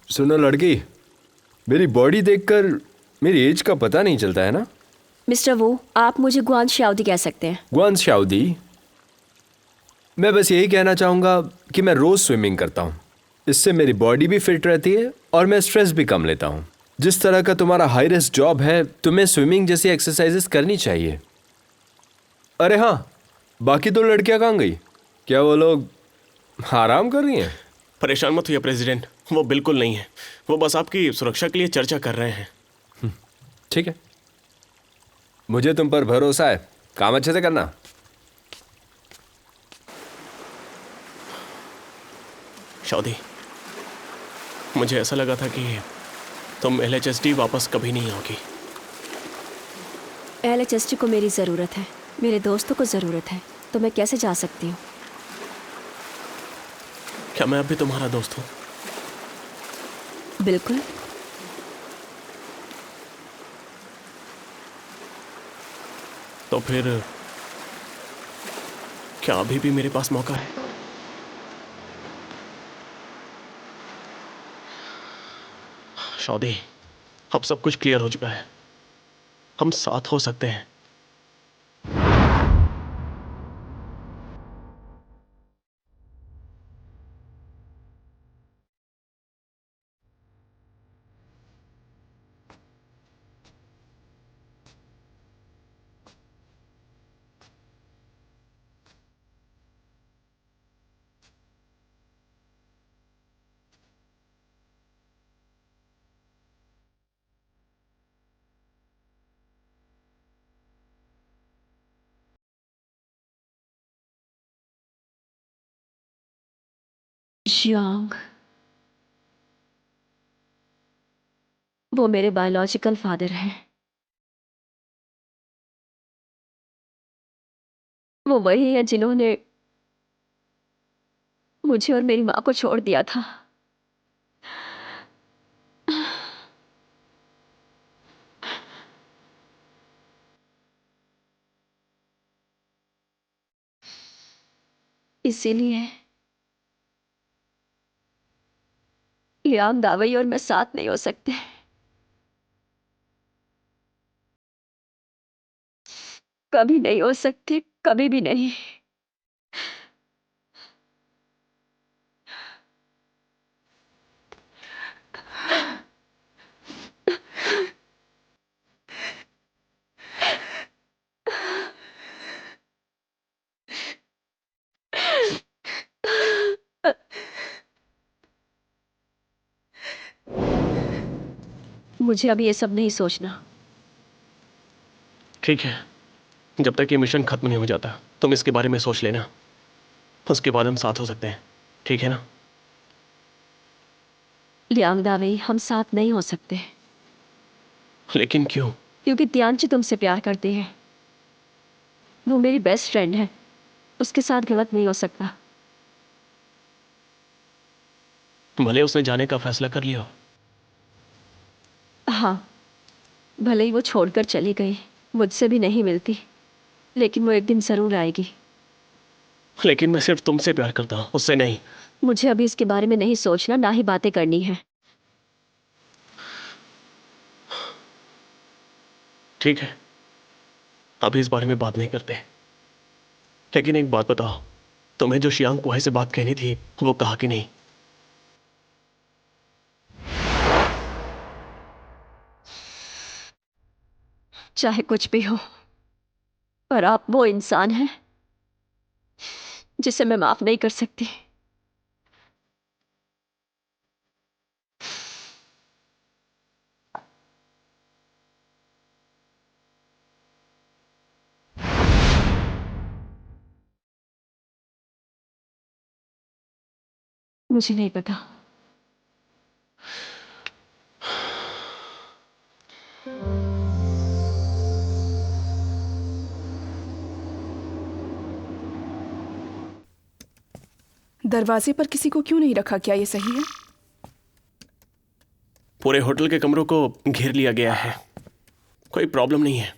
सुनो लड़की, मेरी बॉडी देखकर मेरी एज का पता नहीं चलता है ना। मिस्टर वो, आप मुझे गुआन शाओदी कह सकते हैं। गुआन शाओदी। मैं बस यही कहना चाहूँगा कि मैं रोज़ स्विमिंग करता हूँ। इससे मेरी बॉडी भी फिट रहती है और मैं स्ट्रेस भी कम लेता हूँ। जिस तरह का तुम्हारा हाई रिस्क जॉब है, तुम्हें स्विमिंग जैसी एक्सरसाइजेस करनी चाहिए। अरे हाँ, बाकी दो लड़कियाँ कहाँ गई? क्या वो लोग आराम कर रही हैं? परेशान मत होइए प्रेसिडेंट, वो बिल्कुल नहीं है। वो बस आपकी सुरक्षा के लिए चर्चा कर रहे हैं। ठीक है, मुझे तुम पर भरोसा है। काम अच्छे से करना। शादी, मुझे ऐसा लगा था कि तुम LHSD वापस कभी नहीं आओगी। LHSD को मेरी ज़रूरत है, मेरे दोस्तों को ज़रूरत है, तो मैं कैसे जा सकती हूँ? क्या मैं अब भी तुम्हारा दोस्त हूँ? बिल्कुल। तो फिर क्या अभी भी मेरे पास मौका है? शादी, अब सब कुछ क्लियर हो चुका है। हम साथ हो सकते हैं। जियांग, वो मेरे बायोलॉजिकल फादर हैं। वो वही हैं जिन्होंने मुझे और मेरी माँ को छोड़ दिया था। इसीलिए लियांग दावई और मैं साथ नहीं हो सकते। कभी नहीं हो सकते, कभी भी नहीं। मुझे अभी ये सब नहीं सोचना। ठीक है, जब तक ये मिशन खत्म नहीं हो जाता तुम इसके बारे में सोच लेना। उसके बाद हम साथ हो सकते हैं, ठीक है ना? लियांग दावई, हम साथ नहीं हो सकते। लेकिन क्यों? क्योंकि तियांची तुमसे प्यार करती है। वो मेरी बेस्ट फ्रेंड है, उसके साथ गलत नहीं हो सकता। भले उसने जाने का फैसला कर लिया। हाँ, भले ही वो छोड़कर चली गई, मुझसे भी नहीं मिलती, लेकिन वो एक दिन जरूर आएगी। लेकिन मैं सिर्फ तुमसे प्यार करता हूँ, उससे नहीं। मुझे अभी इसके बारे में नहीं सोचना, ना ही बातें करनी है। ठीक है, अभी इस बारे में बात नहीं करते। लेकिन एक बात बताओ, तुम्हें जो शियांग कुआई से बात कहनी थी वो कहा कि नहीं? चाहे कुछ भी हो, पर आप वो इंसान हैं जिसे मैं माफ नहीं कर सकती। मुझे नहीं पता। दरवाजे पर किसी को क्यों नहीं रखा? क्या ये सही है? पूरे होटल के कमरों को घेर लिया गया है, कोई प्रॉब्लम नहीं है।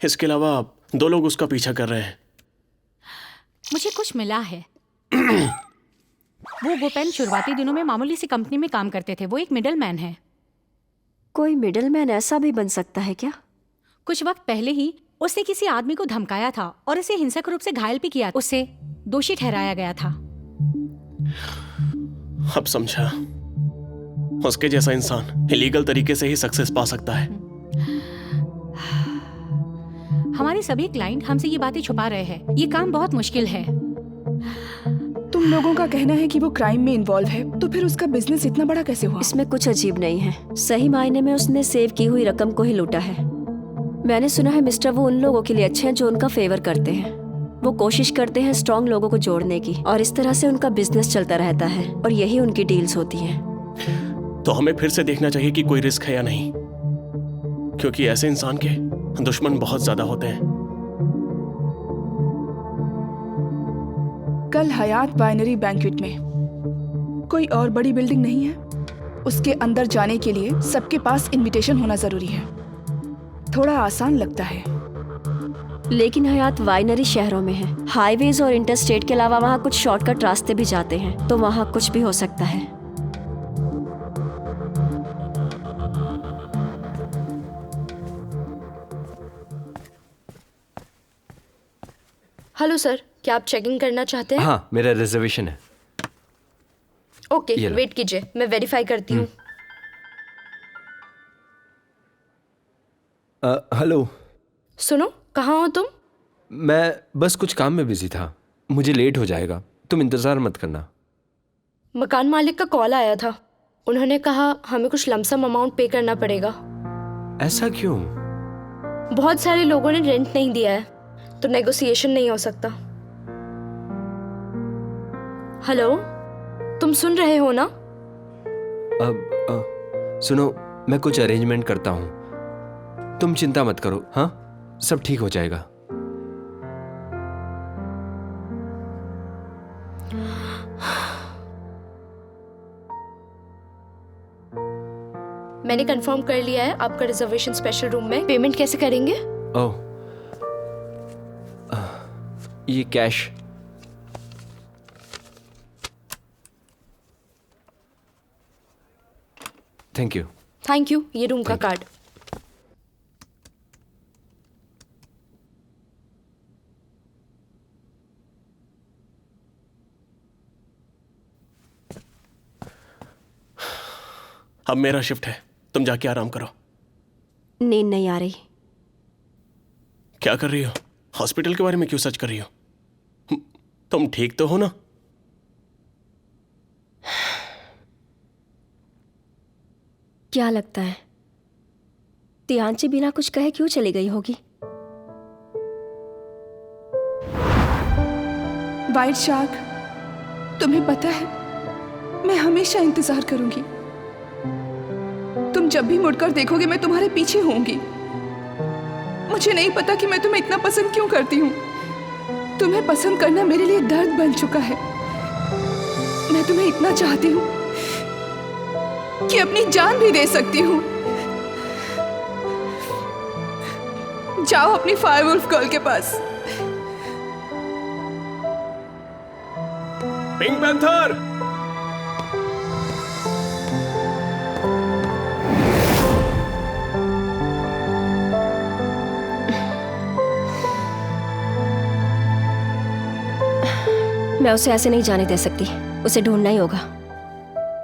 इसके अलावा 2 लोग उसका पीछा कर रहे हैं। मुझे कुछ मिला है। वो गोपेन शुरुआती दिनों में मामूली सी कंपनी में काम करते थे। वो एक मिडल मैन है। कोई मिडलमैन ऐसा भी बन सकता है क्या? कुछ वक्त पहले ही उसने किसी आदमी को धमकाया था और उसे हिंसक रूप से घायल भी किया। उसे दोषी ठहराया गया था। अब समझा, उसके जैसा इंसान इलीगल तरीके से ही सक्सेस पा सकता है। हमारे सभी क्लाइंट हमसे ये बातें छुपा रहे हैं। ये काम बहुत मुश्किल है। तुम लोगों का कहना है कि वो क्राइम में इन्वॉल्व है, तो फिर उसका बिजनेस इतना बड़ा कैसे हुआ? इसमें कुछ अजीब नहीं है। सही मायने में उसने सेव की हुई रकम को ही लूटा है। मैंने सुना है मिस्टर वो उन लोगों के लिए अच्छे हैं जो उनका फेवर करते हैं। वो कोशिश करते हैं स्ट्रांग लोगों को जोड़ने की, और इस तरह से उनका बिजनेस चलता रहता है, और यही उनकी डील्स होती हैं। तो हमें फिर से देखना चाहिए कि कोई रिस्क है या नहीं, क्योंकि ऐसे इंसान के दुश्मन बहुत ज्यादा होते हैं। कल हयात बाइनरी बैंक्वेट में कोई और बड़ी बिल्डिंग नहीं है? उसके अंदर जाने के लिए सबके पास इनविटेशन होना जरूरी है। थोड़ा आसान लगता है। लेकिन हयात वाइनरी शहरों में है। हाईवेज और इंटरस्टेट के अलावा वहाँ कुछ शॉर्टकट रास्ते भी जाते हैं, तो वहाँ कुछ भी हो सकता है। हेलो सर, क्या आप चेकिंग करना चाहते हैं? हाँ, मेरा रिजर्वेशन है। ओके, ये लो। वेट कीजिए, मैं वेरीफाई करती हूँ। हेलो। सुनो, कहाँ हो तुम? मैं बस कुछ काम में बिजी था, मुझे लेट हो जाएगा, तुम इंतज़ार मत करना। मकान मालिक का कॉल आया था। उन्होंने कहा हमें कुछ लमसम अमाउंट पे करना पड़ेगा। ऐसा क्यों? बहुत सारे लोगों ने रेंट नहीं दिया है, तो नेगोशिएशन नहीं हो सकता। हेलो, तुम सुन रहे हो ना? अब सुनो, मैं कुछ अरेंजमेंट करता हूँ, तुम चिंता मत करो। हाँ, सब ठीक हो जाएगा। मैंने कंफर्म कर लिया है आपका रिजर्वेशन स्पेशल रूम में। पेमेंट कैसे करेंगे? ओह, ये cash. Thank you. Thank you, ये रूम का कार्ड। अब मेरा शिफ्ट है, तुम जाके आराम करो। नींद नहीं आ रही। क्या कर रही हो? हॉस्पिटल के बारे में क्यों सर्च कर रही हो? तुम ठीक तो हो ना? क्या लगता है तियांची बिना कुछ कहे क्यों चली गई होगी? वाइट शार्क, तुम्हें पता है मैं हमेशा इंतजार करूंगी। तुम जब भी मुड़कर देखोगे मैं तुम्हारे पीछे होंगी। मुझे नहीं पता कि मैं तुम्हें इतना पसंद क्यों करती हूँ। तुम्हें पसंद करना मेरे लिए दर्द बन चुका है। मैं तुम्हें इतना चाहती हूँ कि अपनी जान भी दे सकती हूँ। जाओ अपनी फायरवुल्फ गर्ल के पास। Pink panther! मैं उसे ऐसे नहीं जाने दे सकती, उसे ढूंढना ही होगा।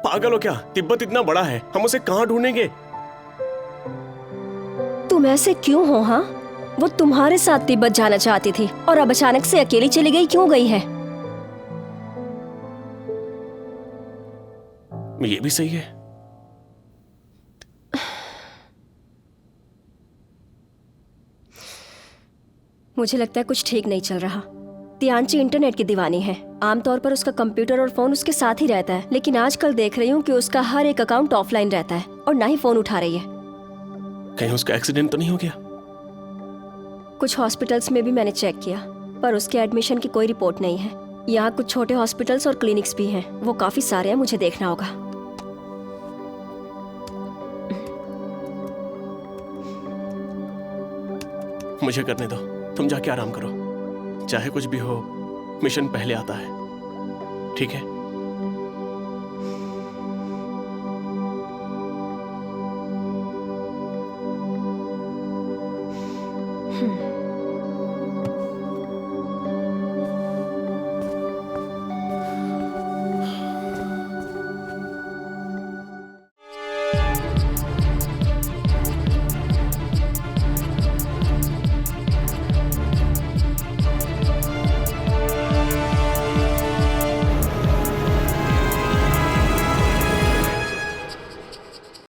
पागल हो क्या? तिब्बत इतना बड़ा है, हम उसे कहाँ ढूंढेंगे? तुम ऐसे क्यों हो? हाँ, वो तुम्हारे साथ तिब्बत जाना चाहती थी और अब अचानक से अकेली चली गई, क्यों गई है? ये भी सही है। मुझे लगता है कुछ ठीक नहीं चल रहा। तियांची इंटरनेट की दीवानी है। आमतौर पर उसका कंप्यूटर और फोन उसके साथ ही रहता है, लेकिन आजकल देख रही हूँ कि उसका हर एक अकाउंट ऑफलाइन रहता है और ना ही फोन उठा रही है। कहीं उसका एक्सीडेंट तो नहीं हो गया? कुछ हॉस्पिटल्स में भी मैंने चेक किया, पर उसके एडमिशन की कोई रिपोर्ट नहीं है। यहाँ कुछ छोटे हॉस्पिटल्स और क्लिनिक्स भी हैं, वो काफी सारे हैं, मुझे देखना होगा। मुझे करने दो, तुम जाके आराम करो। चाहे कुछ भी हो, मिशन पहले आता है, ठीक है? हम्म।